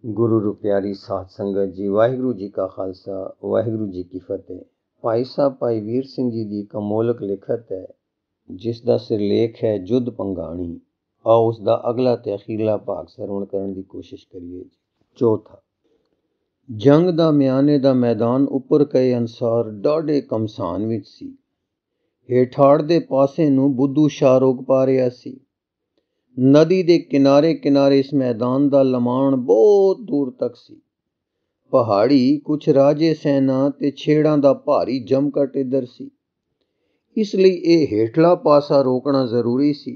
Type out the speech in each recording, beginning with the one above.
गुरु रू प्यारी साध संगत जी, वाहिगुरु जी का खालसा वाहिगुरु जी की फतेह। भाई साहब भाई वीर सिंह जी दी कमोलक लिखत है, जिस दा सिरलेख है जुद्ध पंगाणी। आओ उसका अगला ते अखीरला भाग सरवण करने की कोशिश करिए। चौथा, जंग दा म्याने दा मैदान उपर कहे अनुसार डाढ़े कमसान विच सी। हेठाड़ दे पासे नूं बुद्धू शाह रोक पा रिहा सी। नदी दे किनारे किनारे इस मैदान दा लमाण बहुत दूर तक सी। पहाड़ी कुछ राजे सैना ते छेड़ां दा भारी जमकट इधर सी, इसलिए यह हेठला पासा रोकना जरूरी सी।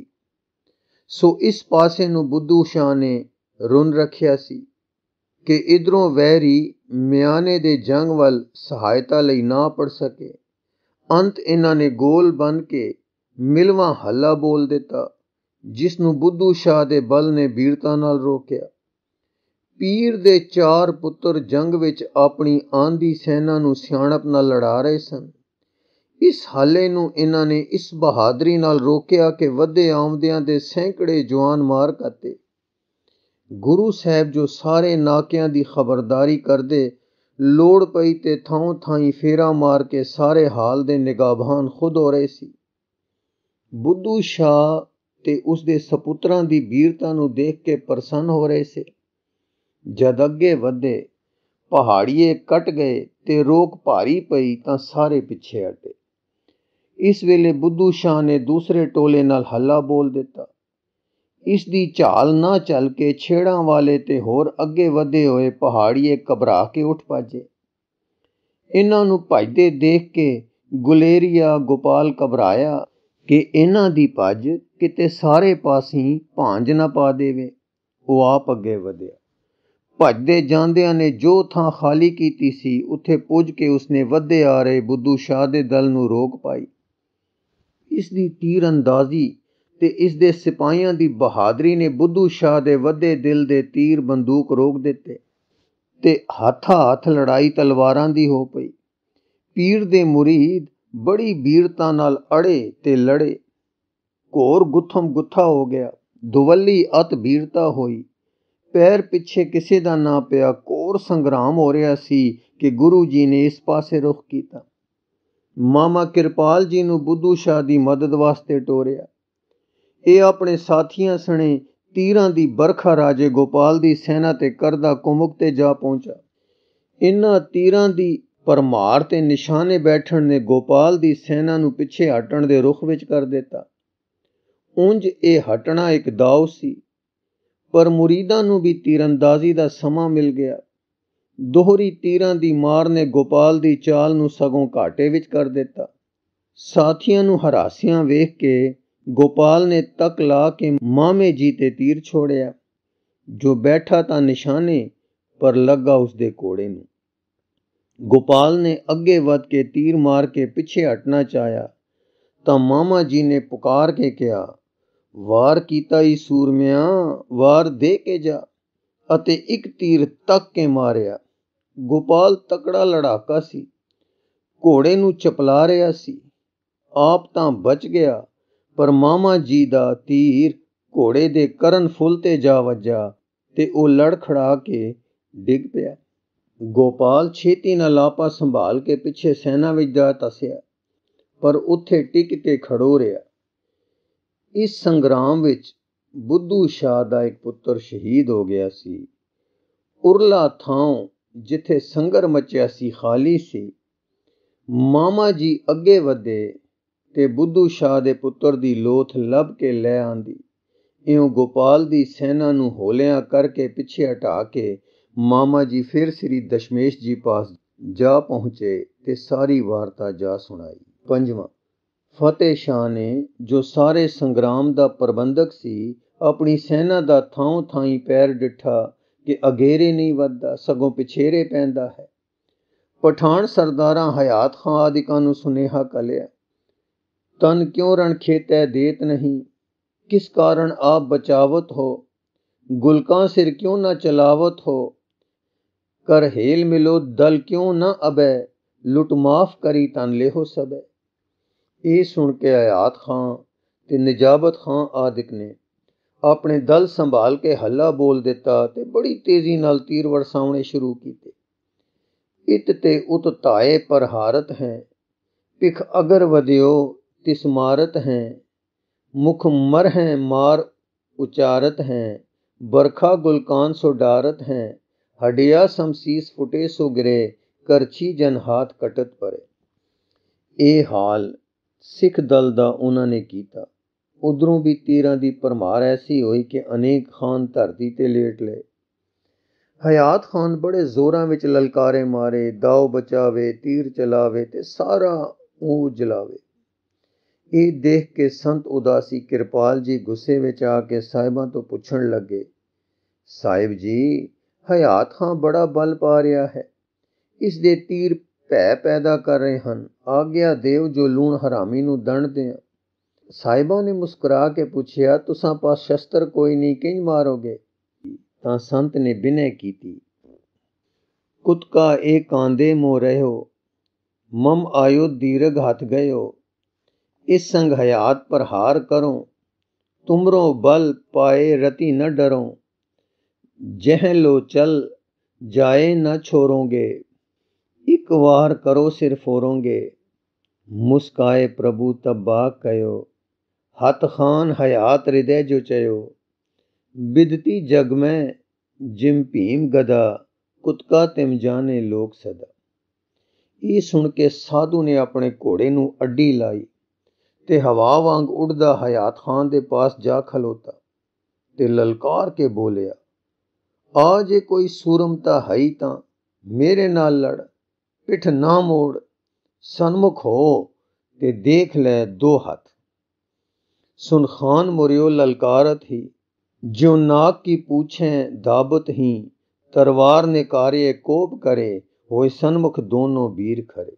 सो इस पासे नूं बुद्धू शाह ने रुन रखिया सी कि इधरों वैरी म्याने दे जंग वल सहायता लई ना पड़ सके। अंत इन्हां ने गोल बन के मिलवा हल्ला बोल दिता, जिस नूं बुद्धू शाह दे बल ने वीरता नाल रोकिया। पीर दे चार पुत्र जंग विच अपनी आंधी सेना नूं सियाणप नाल लड़ा रहे सन। इस हाले नूं इन्हां ने इस बहादरी नाल रोकिया कि वधे आउंदियां दे सैकड़े जवान मार काते। गुरु साहब जो सारे नाकियां दी खबरदारी करदे, लोड़ पई ते थां थाई फेरा मार के सारे हाल दे निगाहबान खुद हो रहे सी। बुद्धू शाह ते उसदे सपुत्रां दी वीरता नूं देख के प्रसन्न हो रहे से। जद अगे वधे, पहाड़िए कट गए ते रोक भारी पई तां सारे पिछे हटे। इस वेले बुद्धू शाह ने दूसरे टोले नाल हल्ला बोल दिता। इस दी झाल ना चल के छेड़ां वाले ते होर अगे वधे होए पहाड़िए घबरा के उठ भाजे। इन्हां नूं भजदे देख के गुलेरिया गोपाल घबराया कि इन्हां दी भज किते सारे पासी भांज ना पा देवे। वो आप अगे वधिया। भजदे जांदियां ने जो थां खाली कीती सी, उत्थे पुज के उसने वधे आ रहे बुद्धू शाह दे दल नूं रोक पाई। इस दी तीर अंदाजी ते इस दे सिपाहियां दी बहादरी ने बुद्धू शाह दे वधे दिल दे तीर बंदूक रोक दिते ते हत्था हत्थ लड़ाई तलवारां दी हो पई। पीर दे मुरीद बड़ी वीरता नाल अड़े ते लड़े। घोर गुत्थम गुत्था हो गया। दुवली अत वीरता होई। पैर पिछे किसे दा ना पिया। घोर संग्राम हो रहा सी कि गुरु जी ने इस पासे रुख कीता। मामा किरपाल जी नूं बुद्धू शाह दी मदद वास्ते टोरिया। ਇਹ ਆਪਣੇ ਸਾਥੀਆਂ ਸਣੇ ਤੀਰਾਂ ਦੀ ਬਰਖਾ ਰਾਜੇ ਗੋਪਾਲ ਦੀ ਸੈਨਾ ਤੇ ਕਰਦਾ ਕੁਮੁਕ ਤੇ ਜਾ ਪਹੁੰਚਾ। ਇਨ੍ਹਾਂ ਤੀਰਾਂ ਦੀ ਪਰਮਾਰ ਤੇ ਨਿਸ਼ਾਨੇ ਬੈਠਣ ਨੇ ਗੋਪਾਲ ਦੀ ਸੈਨਾ ਨੂੰ ਪਿੱਛੇ ਹਟਣ ਦੇ ਰੁਖ ਵਿੱਚ ਕਰ ਦਿੱਤਾ। ਉਂਝ ਇਹ ਹਟਣਾ ਇੱਕ ਦਾਅ ਸੀ, ਪਰ ਮੁਰੀਦਾਂ ਨੂੰ ਵੀ ਤੀਰੰਦਾਜ਼ੀ ਦਾ ਸਮਾਂ ਮਿਲ ਗਿਆ। ਦੋਹਰੀ ਤੀਰਾਂ ਦੀ ਮਾਰ ਨੇ ਗੋਪਾਲ ਦੀ ਚਾਲ ਨੂੰ ਸਗੋਂ ਘਾਟੇ ਵਿੱਚ ਕਰ ਦਿੱਤਾ। ਸਾਥੀਆਂ ਨੂੰ ਹਰਾਸਿਆਂ ਵੇਖ ਕੇ गोपाल ने तक ला के मामे जी ते तीर छोड़िया, जो बैठा था निशाने पर लगा उसदे कोड़े नूं। गोपाल ने अगे वध के तीर मार के पिछे हटना चाहया तां मामा जी ने पुकार के कहा, वार कीता ही सूरमिया, वार दे के जा। अते एक तीर तक के मारिया। गोपाल तकड़ा लड़ाका सी, घोड़े नूं चपला रिहा सी। आप तां बच गया, पर मामा जी दा तीर घोड़े दे करन फुल ते जा वजा ते ओ लड़खड़ा के डिग पिया। गोपाल छेती नाल आपा संभाल के पिछे सैना विच जा तसिया, पर उत्थे टिक के खड़ो रिहा। इस संग्राम विच बुद्धू शाह दा एक पुत्र शहीद हो गया सी। उरला थां जिथे संगर मचिया सी खाली सी। मामा जी अगे वधे ते बुद्धू शाह दे पुत्र दी लोथ लभ के लै आंदी। इउं गोपाल दी सैना नूं होलियां करके पिछे हटा के मामा जी फिर श्री दशमेश जी पास जा पहुंचे ते सारी वार्ता जा सुनाई। पंजवां, फतेह शाह ने, जो सारे संग्राम दा प्रबंधक सी, अपनी सैना दा थां थाई पैर डिठा कि अगेरे नहीं वधदा, सगों पिछेरे पैंदा है। पठान सरदारां हयात खां आदिकां नूं सुनेहा कलिया, तन क्यों रण खेतै देत नहीं, किस कारण आप बचावत हो, गुलकां सिर क्यों न चलावत हो, कर हेल मिलो दल क्यों न अबै, लुट माफ करी तन लेहो सबै। ये सुन के हयात खां ते निजाबत खां आदिक ने ਆਪਣੇ ਦਲ ਸੰਭਾਲ ਕੇ ਹੱਲਾ ਬੋਲ ਦਿੱਤਾ ਤੇ ਬੜੀ ਤੇਜ਼ੀ ਨਾਲ ਤੀਰ ਵਰਸਾਉਣੇ ਸ਼ੁਰੂ ਕੀਤੇ। ਇਤ ਤੇ ਉਤ ਧਾਏ ਪਰ ਹਾਰਤ ਹੈ, ਭਿਖ ਅਗਰ ਵਧਿਓ ਤਿਸ ਮਾਰਤ ਹੈ। ਮੁਖ ਮਰ ਹੈ ਮਾਰ ਉਚਾਰਤ ਹੈ, ਬਰਖਾ ਗੁਲਕਾਨ ਸੋ ਡਾਰਤ ਹੈ। ਹੱਡਿਆ ਸਮਸੀਸ ਫੁਟੇ ਸੋ ਗਿਰੇ, ਕਰਛੀ ਜਨ ਹਾਥ ਕਟਤ ਪਰੇ। ਇਹ ਹਾਲ ਸਿੱਖ ਦਲ ਦਾ ਉਹਨਾਂ ਨੇ ਕੀਤਾ। ਉਧਰੋਂ ਵੀ ਤੀਰਾਂ ਦੀ ਭਰਮਾਰ ਐਸੀ ਹੋਈ ਕਿ ਅਨੇਕ ਖਾਨ ਧਰਤੀ ਤੇ ਲੇਟ ਲਏ। ਹਯਾਤ ਖਾਨ ਬੜੇ ਜ਼ੋਰਾਂ ਵਿੱਚ ਲਲਕਾਰੇ ਮਾਰੇ, ਦਾਉ ਬਚਾਵੇ, ਤੀਰ ਚਲਾਵੇ ਤੇ ਸਾਰਾ ਉਹ ਜਲਾਵੇ। ਇਹ ਦੇਖ ਕੇ ਸੰਤ ਉਦਾਸੀ ਕਿਰਪਾਲ ਜੀ ਗੁੱਸੇ ਵਿੱਚ ਆ ਕੇ ਸਾਹਿਬਾਂ ਤੋਂ ਪੁੱਛਣ ਲੱਗੇ, ਸਾਹਿਬ ਜੀ, ਹਯਾਤ ਖਾਂ ਬੜਾ ਬਲ ਪਾ ਰਿਹਾ ਹੈ, ਇਸ ਦੇ ਤੀਰ ਭੈ ਪੈਦਾ ਕਰ ਰਹੇ ਹਨ, ਆਗਿਆ ਦੇਵ ਜੋ ਲੂਣ ਹਰਾਮੀ ਨੂੰ ਦੰਡ ਦਿਆਂ। ਸਾਹਿਬਾਂ ਨੇ ਮੁਸਕਰਾ ਕੇ ਪੁੱਛਿਆ, ਤੁਸਾਂ ਪਾਸ ਸ਼ਸਤਰ ਕੋਈ ਨਹੀਂ, ਕਿੰਜ ਮਾਰੋਗੇ? ਤਾਂ ਸੰਤ ਨੇ ਬਿਨੈ ਕੀਤੀ, ਕੁਤਕਾ ਇਹ ਕਾਂਦੇ ਮੋ ਰਹਿਓ, ਮਮ ਆਯੋ ਦੀਰਘ ਹੱਥ ਗਇਓ। ਇਸ ਸੰਗ ਹਯਾਤ ਪਰ ਹਾਰ ਕਰੋ, ਤੁਮਰੋ ਬਲ ਪਾਏ ਰਤੀ ਨ ਡਰੋ। ਜਹ ਲੋ ਚਲ ਜਾਏ ਨ ਛੋੜੋਗੇ, ਇੱਕ ਵਾਰ ਕਰੋ ਸਿਰ ਫੋਰੋਗੇ। ਮੁਸਕਾਏ ਪ੍ਰਭੂ ਤਬ ਬਾਗ ਕਯੋ, ਹੱਥ ਖਾਨ ਹਯਾਤ ਹਿਰਦੈ ਜੋ ਚਯੋ। ਬਿਦਤੀ ਜਗ ਮੈਂ ਜਿਮ ਭੀਮ ਗਦਾ, ਕੁਤਕਾ ਤਿਮ ਜਾਣੇ ਲੋਕ ਸਦਾ। ਇਹ ਸੁਣ ਕੇ ਸਾਧੂ ਨੇ ਆਪਣੇ ਘੋੜੇ ਨੂੰ ਅੱਡੀ ਲਾਈ ਤੇ ਹਵਾ ਵਾਂਗ ਉੱਡਦਾ ਹਯਾਤ ਖਾਨ ਦੇ ਪਾਸ ਜਾ ਖਲੋਤਾ ਤੇ ਲਲਕਾਰ ਕੇ ਬੋਲਿਆ, ਆ ਜੇ ਕੋਈ ਸੂਰਮਤਾ ਹੈ ਤਾਂ ਮੇਰੇ ਨਾਲ ਲੜ, ਪਿੱਠ ਨਾ ਮੋੜ, ਸਨਮੁਖ ਹੋ ਤੇ ਦੇਖ ਲੈ ਦੋ ਹੱਥ। ਸੁਨ ਖਾਨ ਮੁਰਿਓ ਲਲकारत ही, ज्यों नाक की पूछें दाबत ही। तरवार ने कार्य कोप करे, होए सन्मुख दोनों वीर खरे।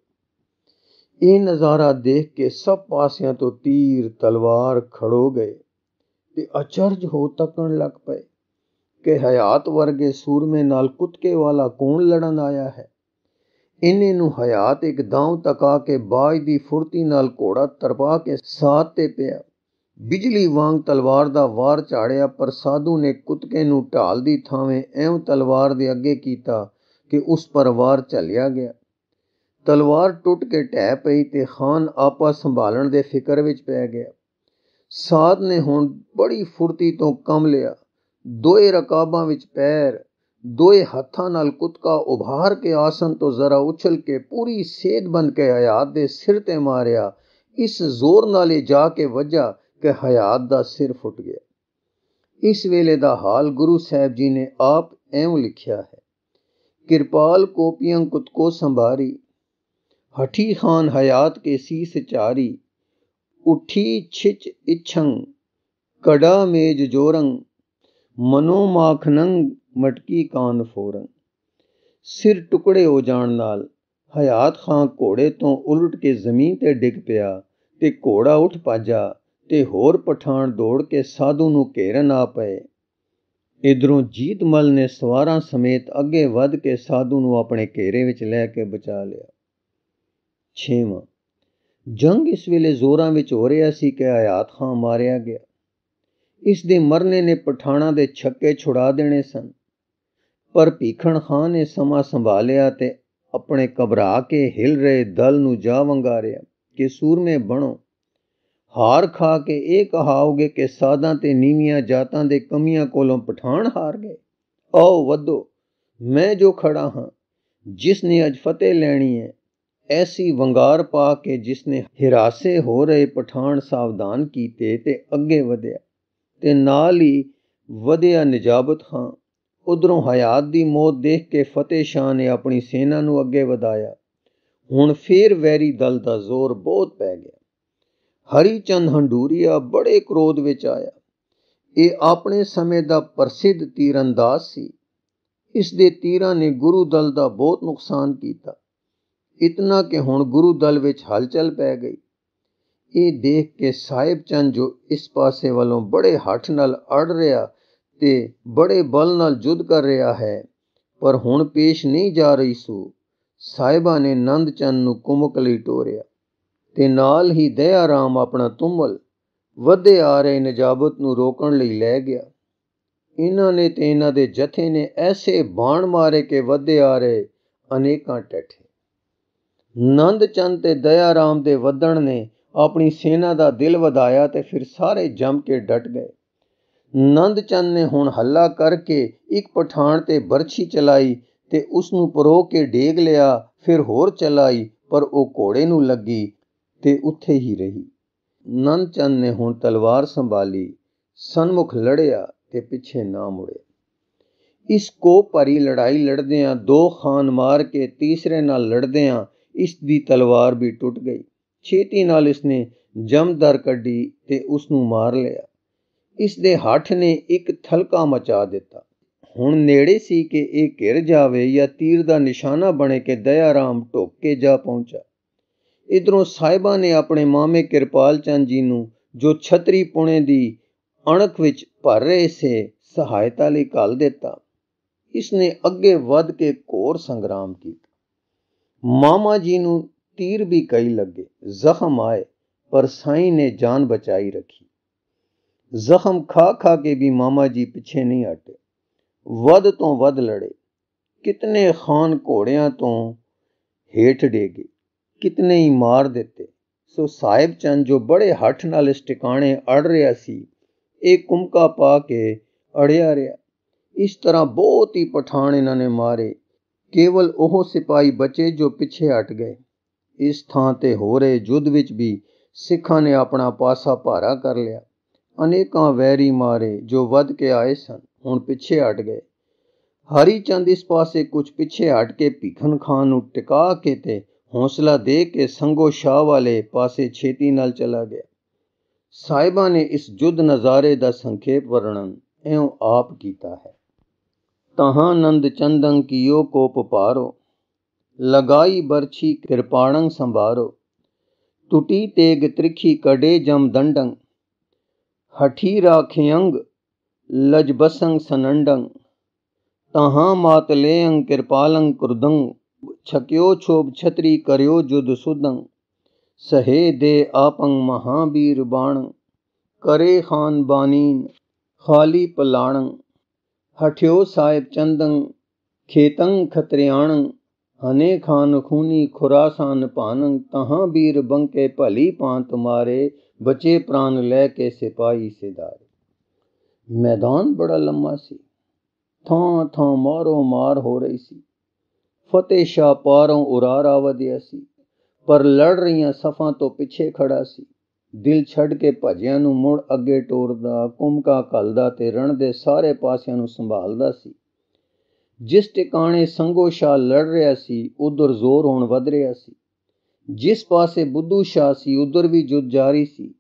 ਇਹ ਨਜ਼ਾਰਾ ਦੇਖ ਕੇ ਸਭ ਪਾਸਿਆਂ ਤੋਂ ਤੀਰ ਤਲਵਾਰ ਖੜੋ ਗਏ ਤੇ ਅਚਰਜ ਹੋ ਤੱਕਣ ਲੱਗ ਪਏ ਕਿ ਹਯਾਤ ਵਰਗੇ ਸੂਰਮੇ ਨਾਲ ਕੁਤਕੇ ਵਾਲਾ ਕੌਣ ਲੜਨ ਆਇਆ ਹੈ। ਇੰਨੇ ਨੂੰ ਹਯਾਤ ਇੱਕ ਦਾਉ ਤਕਾ ਕੇ ਬਾਜ ਦੀ ਫੁਰਤੀ ਨਾਲ ਘੋੜਾ ਤਰਪਾ ਕੇ ਸਾਥ ਤੇ ਪਿਆ। ਬਿਜਲੀ ਵਾਂਗ ਤਲਵਾਰ ਦਾ ਵਾਰ ਝਾੜਿਆ, ਪਰ ਸਾਧੂ ਨੇ ਕੁਤਕੇ ਨੂੰ ਢਾਲ ਦੀ ਥਾਵੇਂ ਐਉਂ ਤਲਵਾਰ ਦੇ ਅੱਗੇ ਕੀਤਾ ਕਿ ਉਸ ਪਰ ਵਾਰ ਝੱਲਿਆ ਗਿਆ। ਤਲਵਾਰ ਟੁੱਟ ਕੇ ਢਹਿ ਪਈ ਤੇ ਖਾਨ ਆਪਾ ਸੰਭਾਲਣ ਦੇ ਫਿਕਰ ਵਿੱਚ ਪੈ ਗਿਆ। ਸਾਧ ਨੇ ਹੁਣ ਬੜੀ ਫੁਰਤੀ ਤੋਂ ਕੰਮ ਲਿਆ। ਦੋਏ ਰਕਾਬਾਂ ਵਿੱਚ ਪੈਰ, ਦੋਏ ਹੱਥਾਂ ਨਾਲ ਕੁਤਕਾ ਉਭਾਰ ਕੇ ਆਸਨ ਤੋਂ ਜ਼ਰਾ ਉਛਲ ਕੇ ਪੂਰੀ ਸੇਧ ਬਣ ਕੇ ਹਯਾਤ ਦੇ ਸਿਰ ਤੇ ਮਾਰਿਆ। ਇਸ ਜ਼ੋਰ ਨਾਲ ਇਹ ਜਾ ਕੇ ਵੱਜਾ ਕਿ ਹਯਾਤ ਦਾ ਸਿਰ ਫੁੱਟ ਗਿਆ। ਇਸ ਵੇਲੇ ਦਾ ਹਾਲ ਗੁਰੂ ਸਾਹਿਬ ਜੀ ਨੇ ਆਪ ਐਉਂ ਲਿਖਿਆ ਹੈ, ਕਿਰਪਾਲ ਕੋਪੀਆਂ ਕੁਤਕੋ ਸੰਭਾਰੀ, ਹਠੀ ਖਾਨ ਹਯਾਤ ਕੇ ਸੀਸ ਚਾਰੀ। ਉੱਠੀ ਛਿਚ ਇਛੰਗ, ਕੜਾ ਮੇਜ ਜੋਰੰਗ, ਮਨੋ ਮਾਖਨੰਗ ਮਟਕੀ ਕਾਨ ਫੋਰੰਗ। ਸਿਰ ਟੁਕੜੇ ਹੋ ਜਾਣ ਨਾਲ ਹਯਾਤ ਖਾਂ ਘੋੜੇ ਤੋਂ ਉਲਟ ਕੇ ਜ਼ਮੀਨ ਤੇ ਡਿੱਗ ਪਿਆ ਤੇ ਘੋੜਾ ਉੱਠ ਭੱਜਾ ਤੇ ਹੋਰ ਪਠਾਨ ਦੌੜ ਕੇ ਸਾਧੂ ਨੂੰ ਘੇਰਨ ਆ ਪਏ। ਇਧਰੋਂ ਜੀਤਮਲ ਨੇ ਸਵਾਰਾਂ ਸਮੇਤ ਅੱਗੇ ਵੱਧ ਕੇ ਸਾਧੂ ਨੂੰ ਆਪਣੇ ਘੇਰੇ ਵਿੱਚ ਲੈ ਕੇ ਬਚਾ ਲਿਆ। 6ਵਾਂ ਜੰਗ ਇਸ ਵੇਲੇ ਜ਼ੋਰਾਂ ਵਿੱਚ ਹੋ ਰਿਹਾ ਸੀ ਕਿ ਹਯਾਤ ਖਾਂ ਮਾਰਿਆ ਗਿਆ। ਇਸ ਦੇ ਮਰਨੇ ਨੇ ਪਠਾਣਾਂ ਦੇ ਛੱਕੇ ਛੁਡਾ ਦੇਣੇ ਸਨ, ਪਰ ਭੀਖਣ ਖਾਂ ਨੇ ਸਮਾਂ ਸੰਭਾਲਿਆ ਤੇ ਆਪਣੇ ਘਬਰਾ ਕੇ ਹਿਲ ਰਹੇ ਦਲ ਨੂੰ ਜਾ ਵੰਗਾਰਿਆ ਕਿ ਸੂਰਮੇ ਬਣੋ। ਹਾਰ ਖਾ ਕੇ ਇਹ ਕਹਾਓਗੇ ਕਿ ਸਾਧਾਂ ਤੇ ਨੀਵੀਆਂ ਜਾਤਾਂ ਦੇ ਕਮੀਆਂ ਕੋਲੋਂ ਪਠਾਨ ਹਾਰ ਗਏ। ਆਓ ਵਧੋ, ਮੈਂ ਜੋ ਖੜਾ ਹਾਂ, ਜਿਸ ਨੇ ਅੱਜ ਫਤਿਹ ਲੈਣੀ ਹੈ। ਐਸੀ ਵੰਗਾਰ ਪਾ ਕੇ ਜਿਸ ਨੇ ਹਿਰਾਸੇ ਹੋ ਰਹੇ ਪਠਾਨ ਸਾਵਧਾਨ ਕੀਤੇ ਤੇ ਅੱਗੇ ਵਧਿਆ ਤੇ ਨਾਲ ਹੀ ਵਧਿਆ ਨਿਜਾਬਤ ਖਾਂ। ਉਧਰੋਂ ਹਯਾਤ ਦੀ ਮੌਤ ਦੇਖ ਕੇ ਫਤਿਹ ਸ਼ਾਹ ਨੇ ਆਪਣੀ ਸੈਨਾ ਨੂੰ ਅੱਗੇ ਵਧਾਇਆ। ਹੁਣ ਫੇਰ ਵੈਰੀ ਦਲ ਦਾ ਜ਼ੋਰ ਬਹੁਤ ਪੈ ਗਿਆ। ਹਰੀ ਚੰਦ ਹੰਡੂਰੀਆ ਬੜੇ ਕ੍ਰੋਧ ਵਿੱਚ ਆਇਆ। ਇਹ ਆਪਣੇ ਸਮੇਂ ਦਾ ਪ੍ਰਸਿੱਧ ਤੀਰਅੰਦਾਜ਼ ਸੀ। ਇਸ ਦੇ ਤੀਰਾਂ ਨੇ ਗੁਰੂ ਦਲ ਦਾ ਬਹੁਤ ਨੁਕਸਾਨ ਕੀਤਾ, ਇਤਨਾ ਕਿ ਹੁਣ ਗੁਰੂ ਦਲ ਵਿੱਚ ਹਲਚਲ ਪੈ ਗਈ। ਇਹ ਦੇਖ ਕੇ ਸਾਹਿਬ ਚੰਦ, ਜੋ ਇਸ ਪਾਸੇ ਵੱਲੋਂ ਬੜੇ ਹੱਠ ਨਾਲ ਅੜ ਰਿਹਾ ਤੇ ਬੜੇ ਬਲ ਨਾਲ ਜੁੱਧ ਕਰ ਰਿਹਾ ਹੈ, ਪਰ ਹੁਣ ਪੇਸ਼ ਨਹੀਂ ਜਾ ਰਹੀ ਸੂ, ਸਾਹਿਬਾਂ ਨੇ ਨੰਦ ਚੰਦ ਨੂੰ ਕੁਮਕ ਲਈ ਟੋਰਿਆ ਤੇ ਨਾਲ ਹੀ ਦਇਆ ਰਾਮ ਆਪਣਾ ਤੁੰਮਲ ਵਧੇ ਆ ਰਹੇ ਨਜਾਬਤ ਨੂੰ ਰੋਕਣ ਲਈ ਲੈ ਗਿਆ। ਇਹਨਾਂ ਨੇ ਤੇ ਇਹਨਾਂ ਦੇ ਜਥੇ ਨੇ ਐਸੇ ਬਾਣ ਮਾਰੇ ਕਿ ਵਧੇ ਆ ਰਹੇ ਅਨੇਕਾਂ ਟੱਠੇ। ਨੰਦ ਚੰਦ ਤੇ ਦਇਆ ਰਾਮ ਦੇ ਵਧਣ ਨੇ ਆਪਣੀ ਸੈਨਾ ਦਾ ਦਿਲ ਵਧਾਇਆ ਤੇ ਫਿਰ ਸਾਰੇ ਜੰਮ ਕੇ ਡਟ ਗਏ। ਨੰਦ ਚੰਦ ਨੇ ਹੁਣ ਹੱਲਾ ਕਰਕੇ ਇੱਕ ਪਠਾਨ ਤੇ ਬਰਛੀ ਚਲਾਈ ਤੇ ਉਸ ਨੂੰ ਪਰੋ ਕੇ ਡੇਗ ਲਿਆ, ਫਿਰ ਹੋਰ ਚਲਾਈ, ਪਰ ਉਹ ਘੋੜੇ ਨੂੰ ਲੱਗੀ ਤੇ ਉੱਥੇ ਹੀ ਰਹੀ। ਨੰਦ ਚੰਦ ਨੇ ਹੁਣ ਤਲਵਾਰ ਸੰਭਾਲੀ, ਸਨਮੁਖ ਲੜਿਆ ਤੇ ਪਿੱਛੇ ਨਾ ਮੁੜਿਆ। ਇਸ ਕੋਪ ਭਰੀ ਲੜਾਈ ਲੜਦਿਆਂ 2 ਖਾਨ ਮਾਰ ਕੇ ਤੀਸਰੇ ਨਾਲ ਲੜਦਿਆਂ ਇਸ ਦੀ ਤਲਵਾਰ ਵੀ ਟੁੱਟ ਗਈ। ਛੇਤੀ ਨਾਲ ਇਸਨੇ ਜਮਦਰ ਕੱਢੀ ਤੇ ਉਸ ਨੂੰ ਮਾਰ ਲਿਆ। ਇਸ ਦੇ ਹੱਠ ਨੇ ਇੱਕ ਥਲਕਾ ਮਚਾ ਦਿੱਤਾ। ਹੁਣ ਨੇੜੇ ਸੀ ਕਿ ਇਹ ਘਿਰ ਜਾਵੇ ਜਾਂ ਤੀਰ ਦਾ ਨਿਸ਼ਾਨਾ ਬਣੇ ਕਿ ਦਇਆ ਰਾਮ ਢੁੱਕ ਕੇ ਜਾ ਪਹੁੰਚਾ। ਇਧਰੋਂ ਸਾਹਿਬਾਂ ਨੇ ਆਪਣੇ ਮਾਮੇ ਕਿਰਪਾਲ ਚੰਦ ਜੀ ਨੂੰ, ਜੋ ਛਤਰੀ ਪੁਣੇ ਦੀ ਅਣਖ ਵਿੱਚ ਭਰ ਰਹੇ ਸੇ, ਸਹਾਇਤਾ ਲਈ ਘੱਲ ਦਿੱਤਾ। ਇਸਨੇ ਅੱਗੇ ਵੱਧ ਕੇ ਘੋਰ ਸੰਗਰਾਮ ਕੀਤਾ। ਮਾਮਾ ਜੀ ਨੂੰ ਤੀਰ ਵੀ ਕਈ ਲੱਗੇ, ਜ਼ਖਮ ਆਏ, ਪਰ ਸਾਈਂ ਨੇ ਜਾਨ ਬਚਾਈ ਰੱਖੀ। ਜ਼ਖਮ ਖਾ ਖਾ ਕੇ ਵੀ ਮਾਮਾ ਜੀ ਪਿੱਛੇ ਨਹੀਂ ਹਟੇ, ਵੱਧ ਤੋਂ ਵੱਧ ਲੜੇ। ਕਿਤਨੇ ਖਾਨ ਘੋੜਿਆਂ ਤੋਂ ਹੇਠ ਡੇਗੇ, ਕਿਤਨੇ ਹੀ ਮਾਰ ਦਿੱਤੇ। ਸੋ ਸਾਹਿਬ ਚੰਦ, ਜੋ ਬੜੇ ਹੱਠ ਨਾਲ ਇਸ ਟਿਕਾਣੇ ਅੜ ਰਿਹਾ ਸੀ, ਇਹ ਕੁਮਕਾ ਪਾ ਕੇ ਅੜਿਆ ਰਿਹਾ। ਇਸ ਤਰ੍ਹਾਂ ਬਹੁਤ ਹੀ ਪਠਾਨ ਇਹਨਾਂ ਨੇ ਮਾਰੇ। ਕੇਵਲ ਉਹ ਸਿਪਾਹੀ ਬਚੇ ਜੋ ਪਿੱਛੇ ਹਟ ਗਏ। ਇਸ ਥਾਂ ਤੇ ਹੋ ਰਹੇ ਯੁੱਧ ਵਿੱਚ ਵੀ ਸਿੱਖਾਂ ਨੇ ਆਪਣਾ ਪਾਸਾ ਭਾਰਾ ਕਰ ਲਿਆ। ਅਨੇਕਾਂ ਵੈਰੀ ਮਾਰੇ ਜੋ ਵੱਧ ਕੇ ਆਏ ਸਨ, ਹੁਣ ਪਿੱਛੇ ਹਟ ਗਏ। ਹਰੀ ਚੰਦ ਇਸ ਪਾਸੇ ਕੁਝ ਪਿੱਛੇ ਹਟ ਕੇ ਭੀਖਨ ਖਾਨ ਨੂੰ ਟਿਕਾ ਕੇ ਤੇ ਹੌਸਲਾ ਦੇ ਕੇ ਸੰਗੋ ਸ਼ਾਹ ਵਾਲੇ ਪਾਸੇ ਛੇਤੀ ਨਾਲ ਚਲਾ ਗਿਆ। ਸਾਹਿਬਾਂ ਨੇ ਇਸ ਯੁੱਧ ਨਜ਼ਾਰੇ ਦਾ ਸੰਖੇਪ ਵਰਣਨ ਇਉਂ ਆਪ ਕੀਤਾ ਹੈ। ਤਹਾਂ ਨੰਦ ਚੰਦੰ ਕੀਓ ਕੋਪ ਪਾਰੋ, ਲਗਾਈ ਬਰਛੀ ਕਿਰਪਾਣੰ ਸੰਭਾਰੋ, ਟੁੱਟੀ ਤੇਗ ਤ੍ਰਿਖੀ ਕਡੇ ਜਮ ਦੰਡੰ, ਹਠੀ ਰਾਖਿਅੰਗ ਲਜਬਸੰ ਸਨੰਡੰ, ਤਹਾਂ ਮਾਤਲੇਅੰ ਕਿਰਪਾਲੰ ਕੁਰਦੰ, ਛਕਿਓ ਛੋਭ ਛਤਰੀ ਕਰਿਓ ਜੁਦ ਸੁਦੰ, ਸਹੇ ਦੇ ਆਪੰ ਮਹਾਬੀਰ ਬਾਣੰ, ਕਰੇ ਖਾਨ ਬਾਨੀਨ ਖਾਲੀ ਪਲਾਣੰ, ਹਠਿਓ ਸਾਹਿਬ ਚੰਦੰ ਖੇਤੰ ਖਤਰਿਆਣੰ, ਹਨੇ ਖਾਨ ਖੂਨੀ ਖੁਰਾਸਾਨ ਭਾਨੰ, ਤਹਾਂ ਬੀਰ ਬੰਕੇ ਭਲੀ ਭਾਂਤ ਮਾਰੇ, ਬਚੇ ਪ੍ਰਾਨ ਲੈ ਕੇ ਸਿਪਾਹੀ ਸਿਧਾਰੇ। ਮੈਦਾਨ ਬੜਾ ਲੰਮਾ ਸੀ, ਥਾਂ ਥਾਂ ਮਾਰੋ ਮਾਰ ਹੋ ਰਹੀ ਸੀ। ਫਤਿਹ ਸ਼ਾਹ ਪਾਰੋਂ ਉਰਾਰਾ ਵਧਿਆ ਸੀ, ਪਰ ਲੜ ਰਹੀਆਂ ਸਫਾਂ ਤੋਂ ਪਿੱਛੇ ਖੜਾ ਸੀ। ਦਿਲ ਛੱਡ ਕੇ ਭਜਿਆਂ ਨੂੰ ਮੁੜ ਅੱਗੇ ਟੋਰਦਾ, ਕੁਮਕਾ ਘੱਲਦਾ ਤੇ ਰਣ ਦੇ ਸਾਰੇ ਪਾਸਿਆਂ ਨੂੰ ਸੰਭਾਲਦਾ ਸੀ। ਜਿਸ ਟਿਕਾਣੇ ਸੰਗੋ ਸ਼ਾਹ ਲੜ ਰਿਹਾ ਸੀ, ਉਧਰ ਜ਼ੋਰ ਹੁਣ ਵੱਧ ਰਿਹਾ ਸੀ। ਜਿਸ ਪਾਸੇ ਬੁੱਧੂ ਸ਼ਾਹ ਸੀ, ਉਧਰ ਵੀ ਯੁੱਧ ਜਾਰੀ ਸੀ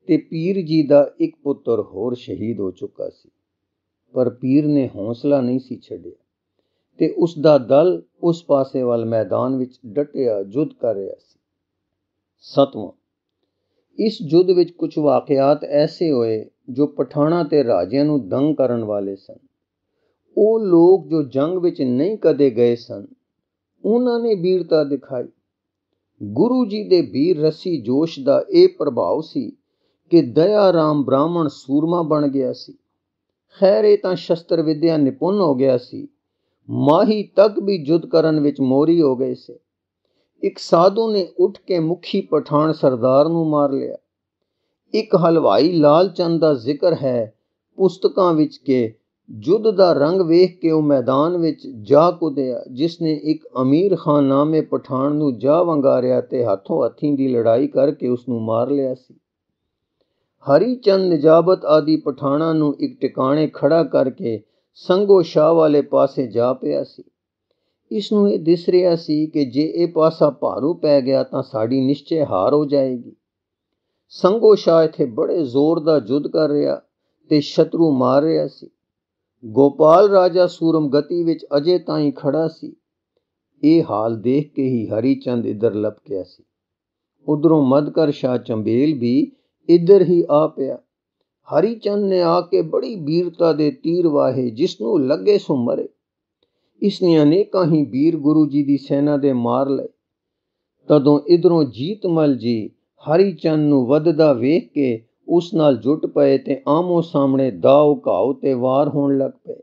ਤੇ ਪੀਰ ਜੀ ਦਾ ਇੱਕ ਪੁੱਤਰ ਹੋਰ ਸ਼ਹੀਦ ਹੋ ਚੁੱਕਾ ਸੀ। ਪਰ ਪੀਰ ਨੇ ਹੌਸਲਾ ਨਹੀਂ ਸੀ ਛੱਡਿਆ ਤੇ ਉਸ ਦਾ ਦਲ ਉਸ ਪਾਸੇ ਵੱਲ ਮੈਦਾਨ ਵਿੱਚ ਡਟਿਆ ਯੁੱਧ ਕਰ ਰਿਹਾ ਸੀ। 7ਵਾਂ, ਇਸ ਯੁੱਧ ਵਿੱਚ ਕੁਝ ਵਾਕਿਆਤ ਐਸੇ ਹੋਏ ਜੋ ਪਠਾਨਾਂ ਤੇ ਰਾਜਿਆਂ ਨੂੰ ਦੰਗ ਕਰਨ ਵਾਲੇ ਸਨ। ਉਹ ਲੋਕ ਜੋ ਜੰਗ ਵਿੱਚ ਨਹੀਂ ਕਦੇ ਗਏ ਸਨ, ਉਹਨਾਂ ਨੇ ਬੀਰਤਾ ਦਿਖਾਈ। ਗੁਰੂ ਜੀ ਦੇ ਵੀਰ ਰਸੀ ਜੋਸ਼ ਦਾ ਇਹ ਪ੍ਰਭਾਵ ਸੀ ਕਿ ਦਇਆ ਰਾਮ ਬ੍ਰਾਹਮਣ ਸੂਰਮਾ ਬਣ ਗਿਆ ਸੀ। ਖੈਰ, ਇਹ ਤਾਂ ਸ਼ਸਤਰ ਵਿਦਿਆ ਨਿਪੁੰਨ ਹੋ ਗਿਆ ਸੀ। ਮਾਹੀ ਤੱਕ ਵੀ ਯੁੱਧ ਕਰਨ ਵਿੱਚ ਮੋਹਰੀ ਹੋ ਗਏ ਸੀ। ਇੱਕ ਸਾਧੂ ਨੇ ਉੱਠ ਕੇ ਮੁਖੀ ਪਠਾਨ ਸਰਦਾਰ ਨੂੰ ਮਾਰ ਲਿਆ। ਇੱਕ ਹਲਵਾਈ ਲਾਲ ਚੰਦ ਦਾ ਜ਼ਿਕਰ ਹੈ ਪੁਸਤਕਾਂ ਵਿੱਚ ਕਿ ਯੁੱਧ ਦਾ ਰੰਗ ਵੇਖ ਕੇ ਉਹ ਮੈਦਾਨ ਵਿੱਚ ਜਾ ਕੁੱਦਿਆ, ਜਿਸ ਨੇ ਇੱਕ ਅਮੀਰ ਖਾਨ ਨਾਮੇ ਪਠਾਨ ਨੂੰ ਜਾ ਵੰਗਾਰਿਆ ਤੇ ਹੱਥੋਂ ਹੱਥੀਂ ਦੀ ਲੜਾਈ ਕਰਕੇ ਉਸ ਨੂੰ ਮਾਰ ਲਿਆ ਸੀ। ਹਰੀ ਚੰਦ ਨਿਜਾਬਤ ਆਦਿ ਪਠਾਨਾਂ ਨੂੰ ਇੱਕ ਟਿਕਾਣੇ ਖੜਾ ਕਰਕੇ ਸੰਗੋ ਸ਼ਾਹ ਵਾਲੇ ਪਾਸੇ ਜਾ ਪਿਆ ਸੀ। ਇਸ ਨੂੰ ਇਹ ਦਿਸ ਰਿਹਾ ਸੀ ਕਿ ਜੇ ਇਹ ਪਾਸਾ ਭਾਰੂ ਪੈ ਗਿਆ ਤਾਂ ਸਾਡੀ ਨਿਸ਼ਚੈ ਹਾਰ ਹੋ ਜਾਏਗੀ। ਸੰਗੋ ਸ਼ਾਹ ਇੱਥੇ ਬੜੇ ਜ਼ੋਰ ਦਾ ਯੁੱਧ ਕਰ ਰਿਹਾ ਤੇ ਸ਼ਤਰੂ ਮਾਰ ਰਿਹਾ ਸੀ। ਗੋਪਾਲ ਰਾਜਾ ਸੂਰਮ ਗਤੀ ਵਿੱਚ ਅਜੇ ਤਾਈਂ ਖੜਾ ਸੀ। ਇਹ ਹਾਲ ਦੇਖ ਕੇ ਹੀ ਹਰੀ ਚੰਦ ਇੱਧਰ ਲਪਕਿਆ ਸੀ। ਉਧਰੋਂ ਮਦਕਰ ਸ਼ਾਹ ਚੰਬੇਲ ਵੀ ਇੱਧਰ ਹੀ ਆ ਪਿਆ। ਹਰੀ ਚੰਦ ਨੇ ਆ ਕੇ ਬੜੀ ਬੀਰਤਾ ਦੇ ਤੀਰ ਵਾਹੇ, ਜਿਸ ਨੂੰ ਲੱਗੇ ਸੋ ਮਰੇ। ਇਸ ਨੇ ਅਨੇਕਾਂ ਹੀ ਵੀਰ ਗੁਰੂ ਜੀ ਦੀ ਸੈਨਾ ਦੇ ਮਾਰ ਲਏ। ਤਦੋਂ ਇਧਰੋਂ ਜੀਤਮਲ ਜੀ ਹਰੀ ਚੰਦ ਨੂੰ ਵੱਧਦਾ ਵੇਖ ਕੇ ਉਸ ਨਾਲ ਜੁਟ ਪਏ ਤੇ ਆਮੋ ਸਾਹਮਣੇ ਦਾਅ ਘਾਉ ਤੇ ਵਾਰ ਹੋਣ ਲੱਗ ਪਏ।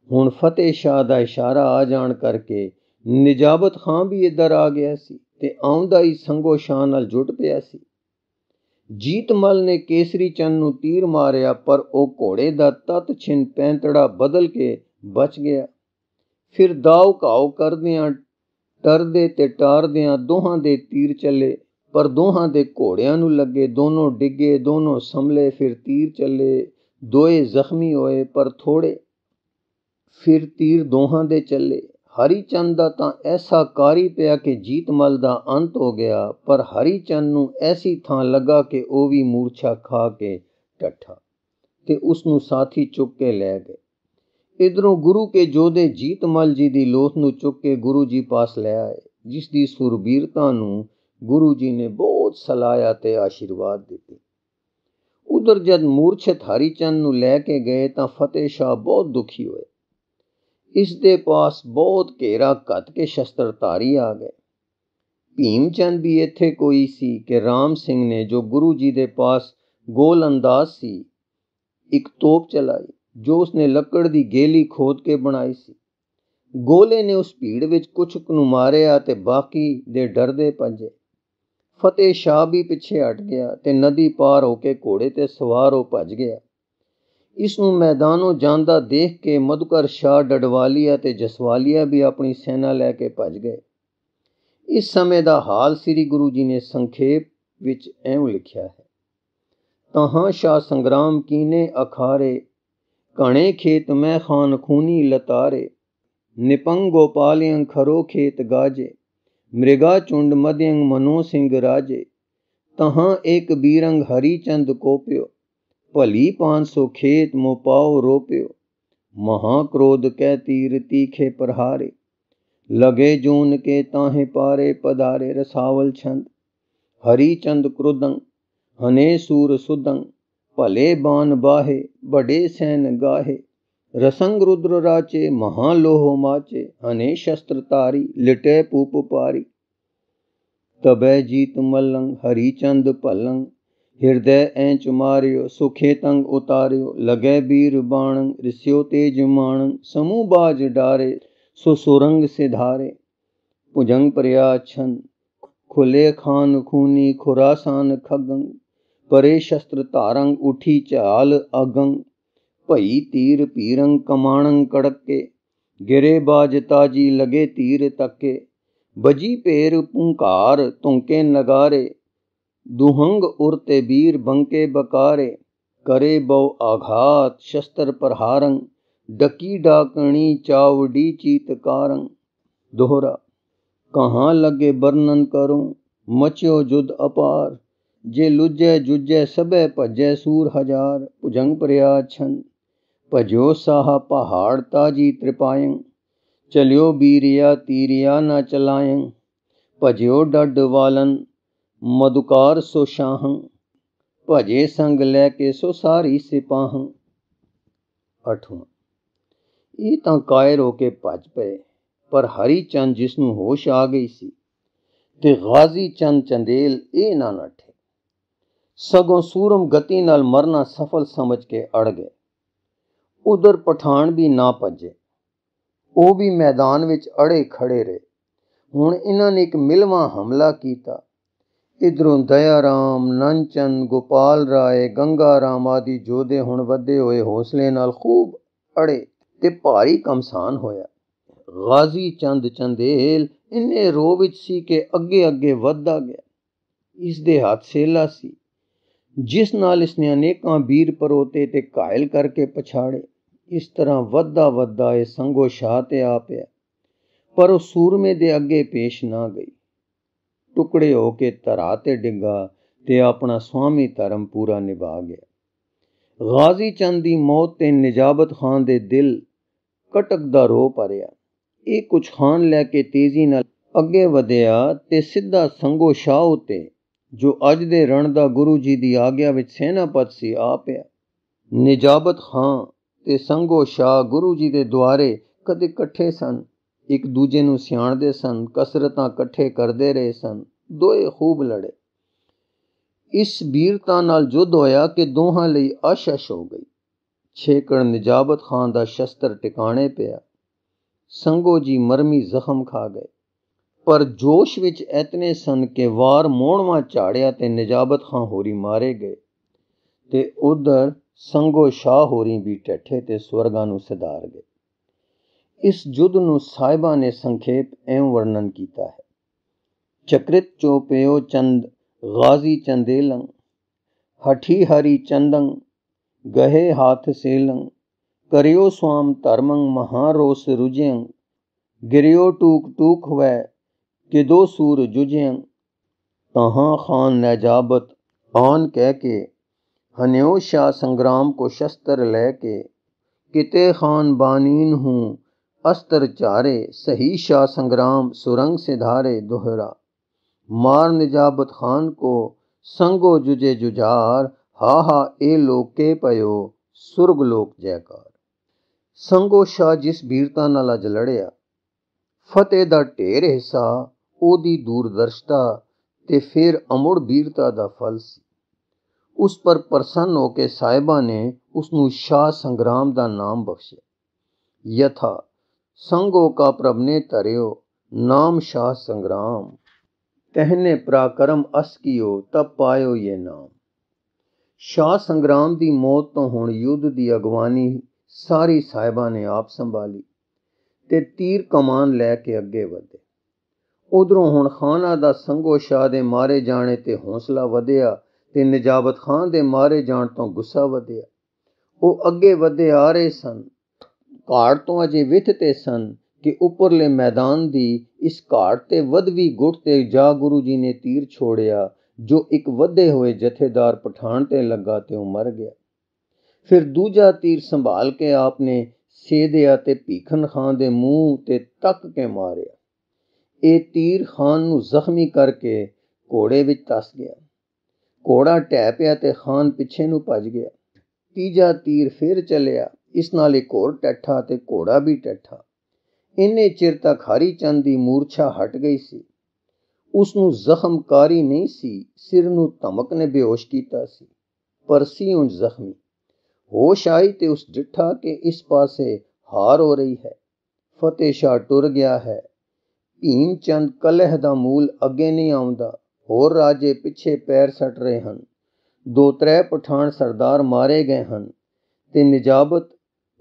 ਹੁਣ ਫਤਿਹ ਸ਼ਾਹ ਦਾ ਇਸ਼ਾਰਾ ਆ ਜਾਣ ਕਰਕੇ ਨਿਜਾਬਤ ਖਾਂ ਵੀ ਇੱਧਰ ਆ ਗਿਆ ਸੀ ਤੇ ਆਉਂਦਾ ਹੀ ਸੰਗੋ ਸ਼ਾਹ ਨਾਲ ਜੁਟ ਪਿਆ ਸੀ। ਜੀਤਮਲ ਨੇ ਕੇਸਰੀ ਚੰਦ ਨੂੰ ਤੀਰ ਮਾਰਿਆ, ਪਰ ਉਹ ਘੋੜੇ ਦਾ ਤਤ ਛਿਨ ਪੈਂਤੜਾ ਬਦਲ ਕੇ ਬਚ ਗਿਆ। ਫਿਰ ਦਾਅ ਘਾਉ ਕਰਦਿਆਂ ਟਰਦੇ ਤੇ ਟਾਰਦਿਆਂ ਦੋਹਾਂ ਦੇ ਤੀਰ ਚੱਲੇ, ਪਰ ਦੋਹਾਂ ਦੇ ਘੋੜਿਆਂ ਨੂੰ ਲੱਗੇ। ਦੋਨੋਂ ਡਿੱਗੇ, ਦੋਨੋਂ ਸੰਭਲੇ। ਫਿਰ ਤੀਰ ਚੱਲੇ, ਦੋਏ ਜ਼ਖਮੀ ਹੋਏ ਪਰ ਥੋੜੇ। ਫਿਰ ਤੀਰ ਦੋਹਾਂ ਦੇ ਚੱਲੇ। ਹਰੀ ਚੰਦ ਦਾ ਤਾਂ ਐਸਾ ਕਾਰੀ ਪਿਆ ਕਿ ਜੀਤਮਲ ਦਾ ਅੰਤ ਹੋ ਗਿਆ, ਪਰ ਹਰੀ ਚੰਦ ਨੂੰ ਐਸੀ ਥਾਂ ਲੱਗਾ ਕਿ ਉਹ ਵੀ ਮੂਰਛਾ ਖਾ ਕੇ ਟੱਠਾ ਤੇ ਉਸ ਨੂੰ ਸਾਥੀ ਚੁੱਕ ਕੇ ਲੈ ਗਏ। ਇਧਰੋਂ ਗੁਰੂ ਕੇ ਜੋਧੇ ਜੀਤਮਲ ਜੀ ਦੀ ਲੋਥ ਨੂੰ ਚੁੱਕ ਕੇ ਗੁਰੂ ਜੀ ਪਾਸ ਲੈ ਆਏ, ਜਿਸ ਦੀ ਸੁਰਬੀਰਤਾ ਨੂੰ ਗੁਰੂ ਜੀ ਨੇ ਬਹੁਤ ਸਲਾਹਿਆ ਤੇ ਆਸ਼ੀਰਵਾਦ ਦਿੱਤੇ। ਉਧਰ ਜਦ ਮੂਰਛਿਤ ਹਰੀ ਚੰਦ ਨੂੰ ਲੈ ਕੇ ਗਏ ਤਾਂ ਫਤਿਹ ਸ਼ਾਹ ਬਹੁਤ ਦੁਖੀ ਹੋਏ। ਇਸ ਦੇ ਪਾਸ ਬਹੁਤ ਘੇਰਾ ਘੱਤ ਕੇ ਸ਼ਸਤਰਧਾਰੀ ਆ ਗਏ। ਭੀਮ ਚੰਦ ਵੀ ਇੱਥੇ ਕੋਈ ਸੀ ਕਿ ਰਾਮ ਸਿੰਘ ਨੇ, ਜੋ ਗੁਰੂ ਜੀ ਦੇ ਪਾਸ ਗੋਲ ਅੰਦਾਜ਼ ਸੀ, ਇੱਕ ਤੋਪ ਚਲਾਈ ਜੋ ਉਸਨੇ ਲੱਕੜ ਦੀ ਗੇਲੀ ਖੋਦ ਕੇ ਬਣਾਈ ਸੀ। ਗੋਲੇ ਨੇ ਉਸ ਭੀੜ ਵਿੱਚ ਕੁਝ ਨੂੰ ਮਾਰਿਆ ਤੇ ਬਾਕੀ ਦੇ ਡਰਦੇ ਭੱਜੇ। ਫਤਿਹ ਸ਼ਾਹ ਵੀ ਪਿੱਛੇ ਹਟ ਗਿਆ ਤੇ ਨਦੀ ਪਾਰ ਹੋ ਕੇ ਘੋੜੇ ਤੇ ਸਵਾਰ ਹੋ ਭੱਜ ਗਿਆ। ਇਸ ਨੂੰ ਮੈਦਾਨੋਂ ਜਾਂਦਾ ਦੇਖ ਕੇ ਮਧੂਕਰ ਸ਼ਾਹ ਡਡਵਾਲੀਆ ਤੇ ਜਸਵਾਲੀਆ ਵੀ ਆਪਣੀ ਸੈਨਾ ਲੈ ਕੇ ਭੱਜ ਗਏ। ਇਸ ਸਮੇਂ ਦਾ ਹਾਲ ਸ੍ਰੀ ਗੁਰੂ ਜੀ ਨੇ ਸੰਖੇਪ ਵਿੱਚ ਐਵੇਂ ਲਿਖਿਆ ਹੈ। ਤਹਾਂ ਸ਼ਾਹ ਸੰਗਰਾਮ ਕੀਨੇ ਅਖਾਰੇ, ਕਣੇ ਖੇਤ ਮੈਂ ਖਾਨ ਖੂਨੀ ਲਤਾਰੇ, ਨਿਪੰਗ ਗੋਪਾਲਿਯੰ ਖਰੋ ਖੇਤ ਗਾਜੇ, ਮ੍ਰਿਗਾ ਚੁੰਡ ਮਧਯੰ ਮਨੋ ਸਿੰਘ ਰਾਜੇ, ਤਹਾਂ ਏਕ ਬੀਰੰਗ ਹਰੀ ਚੰਦ ਕੋਪਿਓ, ਭਲੀ 500 ਖੇਤ ਮੋਪਾਓ ਰੋਪਿਓ, ਮਹਾ ਕ੍ਰੋਧ ਕੈ ਤੀਰ ਤੀਖੇ ਪ੍ਰਹਾਰੇ, ਲਗੇ ਜੂਨ ਕੇ ਤਾਹੇ ਪਾਰੇ ਪਧਾਰੇ। ਰਸਾਵਲ ਛੰਦ। ਹਰੀ ਚੰਦ ਕ੍ਰੋਧੰ ਹਨੇ ਸੂਰ ਸੁਦੰ, ਭਲੇ ਬਾਨ ਬਾਹੇ ਬੜੇ ਸੈਨ ਗਾਹੇ, ਰਸੰਗ ਰੁद्र ਰਾਚੇ ਮਹਾ ਲੋਹ ਮਾਚੇ, ਹਨੇ ਸ਼ਸਤਰ ਧਾਰੀ ਲਿਟੇ ਪੂਪ ਪਾਰੀ, ਤਬੈ ਜੀਤ ਮਲੰ ਹਰੀ ਚੰਦ ਭਲੰ, ਹਿਰਦੈ ਐਂਚ ਮਾਰਿਓ ਸੁਖੇ ਤੰਗ ਉਤਾਰਿਓ, ਲਗੈ ਬੀਰ ਬਾਣੰ ਰਿਸਿਓ ਤੇਜ ਮਾਣੰ, ਸਮੂਹ ਬਾਜ ਡਾਰੇ ਸੋ ਸੁਰੰਗ ਸਿਧਾਰੇ, ਭੁਜੰਗ ਪ੍ਰਿਆ ਛੰਦ। ਖੁਲੇ ਖਾਨ ਖੂਨੀ ਖੁਰਾਸਾਨ ਖਗੰ, ਪਰੇ ਸ਼ਸਤਰ ਧਾਰੰਗ ਉਠੀ ਝਾਲ ਅਗੰ, ਭਈ ਤੀਰ ਪੀਰੰਗ ਕਮਾਣੰ ਕੜਕੇ, ਗਿਰੇ ਬਾਜ ਤਾਜੀ ਲਗੇ ਤੀਰ ਤੱਕੇ, ਬਜੀ ਭੇਰ ਪੁੰਕਾਰ ਧੁੰਕੇ ਨਗਾਰੇ, ਦੁਹੰਗ ਉਰਤੇ ਬੀਰ ਬੰਕੇ ਬਕਾਰੇ, करे बहु आघात शस्त्र प्रहारं, डकी डाकणी चावड़ी चीतकारं। दोहरा। कहाँ लगे वर्णन करूं मच्यो जुद अपार, जे लुजै जुजै सबे भजै सूर हजार। भुजंग प्रया छंद। भजो साहा पहाड़ ताजी त्रिपायं, चलियो बीरिया तीरिया ना चलायं, भजो डड वालन मधुकार सो शाहं, भजे संग लैके सो सारी सिपाहं। 8वां। ਇਹ ਤਾਂ ਕਾਇਰ ਹੋ ਕੇ ਭੱਜ ਪਏ, ਪਰ ਹਰੀ ਚੰਦ ਜਿਸ ਨੂੰ ਹੋਸ਼ ਆ ਗਈ ਸੀ ਤੇ ਗਾਜ਼ੀ ਚੰਦ ਚੰਦੇਲ ਇਹ ਨਾ ਨੱਠੇ, ਸਗੋਂ ਸੂਰਮ ਗਤੀ ਨਾਲ ਮਰਨਾ ਸਫਲ ਸਮਝ ਕੇ ਅੜ ਗਏ। ਉਧਰ ਪਠਾਨ ਵੀ ਨਾ ਭੱਜੇ, ਉਹ ਵੀ ਮੈਦਾਨ ਵਿੱਚ ਅੜੇ ਖੜੇ ਰਹੇ। ਹੁਣ ਇਹਨਾਂ ਨੇ ਇੱਕ ਮਿਲਵਾਂ ਹਮਲਾ ਕੀਤਾ। ਇਧਰੋਂ ਦਇਆ ਰਾਮ, ਨਨਚੰਦ, ਗੋਪਾਲ ਰਾਏ, ਗੰਗਾ ਰਾਮ ਆਦਿ ਯੋਧੇ ਹੁਣ ਵਧੇ ਹੋਏ ਹੌਸਲੇ ਨਾਲ ਖੂਬ ਅੜੇ ਤੇ ਭਾਰੀ ਕਮਸਾਨ ਹੋਇਆ। ਗਾਜ਼ੀ ਚੰਦ ਚੰਦੇਲ ਇੰਨੇ ਰੋਹ ਵਿੱਚ ਸੀ ਕਿ ਅੱਗੇ ਅੱਗੇ ਵੱਧਦਾ ਗਿਆ। ਇਸ ਦੇ ਹੱਥ ਸੇਲਾ ਸੀ, ਜਿਸ ਨਾਲ ਇਸਨੇ ਅਨੇਕਾਂ ਵੀਰ ਪਰੋਤੇ ਤੇ ਘਾਇਲ ਕਰਕੇ ਪਛਾੜੇ। ਇਸ ਤਰ੍ਹਾਂ ਵੱਧਦਾ ਵੱਧਦਾ ਇਹ ਸੰਗੋ ਸ਼ਾਹ ਤੇ ਆ ਪਿਆ, ਪਰ ਉਹ ਸੂਰਮੇ ਦੇ ਅੱਗੇ ਪੇਸ਼ ਨਾ ਗਈ। ਟੁਕੜੇ ਹੋ ਕੇ ਧਰਾ ਤੇ ਡਿੱਗਾ ਤੇ ਆਪਣਾ ਸਵਾਮੀ ਧਰਮ ਪੂਰਾ ਨਿਭਾ ਗਿਆ। ਗਾਜ਼ੀ ਚੰਦ ਦੀ ਮੌਤ ਤੇ ਨਿਜਾਬਤ ਖਾਨ ਦੇ ਦਿਲ ਕਟਕ ਦਾ ਰੋ ਭਰਿਆ। ਇਹ ਕੁਝ ਖਾਨ ਲੈ ਕੇ ਤੇਜ਼ੀ ਨਾਲ ਅੱਗੇ ਵਧਿਆ ਤੇ ਸਿੱਧਾ ਸੰਗੋ ਸ਼ਾਹ ਉੱਤੇ, ਜੋ ਅੱਜ ਦੇ ਰਣ ਦਾ ਗੁਰੂ ਜੀ ਦੀ ਆਗਿਆ ਵਿੱਚ ਸੈਨਾਪਤ ਸੀ, ਆ ਪਿਆ। ਨਿਜਾਬਤ ਖਾਨ ਤੇ ਸੰਗੋ ਸ਼ਾਹ ਗੁਰੂ ਜੀ ਦੇ ਦੁਆਰੇ ਕਦੇ ਇਕੱਠੇ ਸਨ, ਇੱਕ ਦੂਜੇ ਨੂੰ ਸਿਆਣਦੇ ਸਨ, ਕਸਰਤਾਂ ਇਕੱਠੇ ਕਰਦੇ ਰਹੇ ਸਨ। ਦੋਏ ਖੂਬ ਲੜੇ। इस वीरता नाल जुद्ध होया कि दोहां लई आशश हो गई। छेकड़ निजाबत खान दा शस्त्र टिकाणे पिया। संगो जी मरमी जख्म खा गए, पर जोश विच इतने सन कि वार मोड़वा झाड़िया ते निजाबत खां होरी मारे गए ते उधर संगो शाह होरी भी ढठे ते स्वर्गां नूं सिधार गए। इस युद्ध नूं साहिबा ने संखेप एवं वर्णन किया है। चक्रित चौपयो चंद गाजी चंदेलंग, हठी हरी चंदंग गहे हाथ सेलंग, करियो स्वाम धर्मंग महारोस रुजयंग, गिरियो टूक टूक वै किदो सूर जुजयंग। तहां खान नजाबत आन कह के हन्यो शाह संग्राम को शस्त्र लेके, किते खान बानीन हूँ अस्त्र चारे, सही शाह संग्राम सुरंग से धारे दोहरा। मार निजाबत खान को संगो जुजे जुजार, हा हा ए लोके पयो सुरग लोक जयकार। संगो शाह जिस वीरता नाल अज लड़िया, फतेह दा ढेर हिस्सा ओदी दूरदर्शिता ते फिर अमुड़ वीरता दा फल सी। उस पर प्रसन्न होके साहिबा ने उसनू शाह संग्राम दा नाम बख्शिया। यथा संगो का प्रभ ने धरियो नाम शाह संग्राम, कहने पराक्रम अस कियो तब पायो ये नाम। शाह संग्राम दी मौत तो हुण युद्ध दी अगवानी सारी साहिबा ने आप संभाली ते तीर कमान लैके अगे वधे। उधरों हुण खाना दा संगो शाह दे मारे जाने ते हौसला वधिया ते निजाबत खान दे मारे जाण तो गुस्सा वधिया। ਉਹ ਅੱਗੇ ਵਧੇ ਆ ਰਹੇ ਸਨ। ਘਾੜ ਤੋਂ ਅਜੇ ਵਿਥਤੇ ਸਨ ਕਿ ਉੱਪਰਲੇ ਮੈਦਾਨ ਦੀ ਇਸ ਘਾੜ ਤੇ ਵਧਵੀ ਗੁੱਟ ਤੇ ਜਾ ਗੁਰੂ ਜੀ ਨੇ ਤੀਰ ਛੋੜਿਆ, ਜੋ ਇੱਕ ਵਧੇ ਹੋਏ ਜਥੇਦਾਰ ਪਠਾਨ ਤੇ ਲੱਗਾ ਤੇ ਉਹ ਮਰ ਗਿਆ। ਫਿਰ ਦੂਜਾ ਤੀਰ ਸੰਭਾਲ ਕੇ ਆਪਨੇ ਸੇਧਿਆ ਤੇ ਭੀਖਨ ਖਾਨ ਦੇ ਮੂੰਹ ਤੇ ਤੱਕ ਕੇ ਮਾਰਿਆ। ਇਹ ਤੀਰ ਖਾਨ ਨੂੰ ਜ਼ਖਮੀ ਕਰਕੇ ਘੋੜੇ ਵਿੱਚ ਧਸ ਗਿਆ। ਘੋੜਾ ਢਹਿ ਪਿਆ ਤੇ ਖਾਨ ਪਿੱਛੇ ਨੂੰ ਭੱਜ ਗਿਆ। ਤੀਜਾ ਤੀਰ ਫਿਰ ਚੱਲਿਆ, ਇਸ ਨਾਲ ਇੱਕ ਹੋਰ ਟੱਠਾ ਤੇ ਘੋੜਾ ਵੀ ਟੱਠਾ। ਇੰਨੇ ਚਿਰ ਤੱਕ ਹਰੀ ਚੰਦ ਦੀ ਮੂਰਛਾ ਹਟ ਗਈ ਸੀ। ਉਸ ਨੂੰ ਜ਼ਖਮਕਾਰੀ ਨਹੀਂ ਸੀ, ਸਿਰ ਨੂੰ ਧਮਕ ਨੇ ਬੇਹੋਸ਼ ਕੀਤਾ ਸੀ, ਪਰ ਸੀ ਉਂਝ ਜ਼ਖਮੀ। ਹੋਸ਼ ਆਈ ਤੇ ਉਸ ਡਿੱਠਾ ਕਿ ਇਸ ਪਾਸੇ ਹਾਰ ਹੋ ਰਹੀ ਹੈ। ਫਤਿਹ ਸ਼ਾਹ ਟੁਰ ਗਿਆ ਹੈ। ਭੀਮ ਚੰਦ ਕਲਹ ਦਾ ਮੂਲ ਅੱਗੇ ਨਹੀਂ ਆਉਂਦਾ, ਹੋਰ ਰਾਜੇ ਪਿੱਛੇ ਪੈਰ ਸੱਟ ਰਹੇ ਹਨ। 2-3 ਪਠਾਨ ਸਰਦਾਰ ਮਾਰੇ ਗਏ ਹਨ ਤੇ ਨਿਜਾਬਤ